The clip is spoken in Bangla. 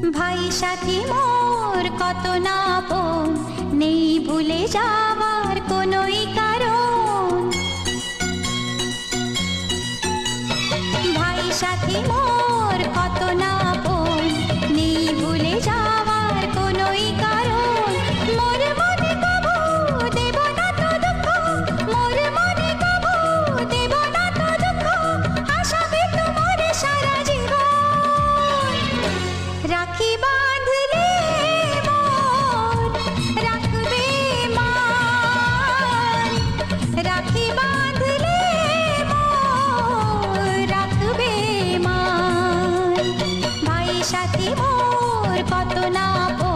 ভাই সাথী মোর কত না আপন, নেই ভুলে যাওয়ার কোনোই কারণ। ভাই সাথী মোর কত না আপন, নেই ভুলে যাওয়ার কোনোই কারণ। মোর মনে কবু দেব না তো দুঃখ, মোর মনে কবু দেব না তো দুঃখ, আশাবে তোমার সারা জীবন। রাখি বাঁধলে মোর রাখবে মান, রাখি বাঁধলে মোর রাখবে মান। ভাই সাথী মোর কত না আপন,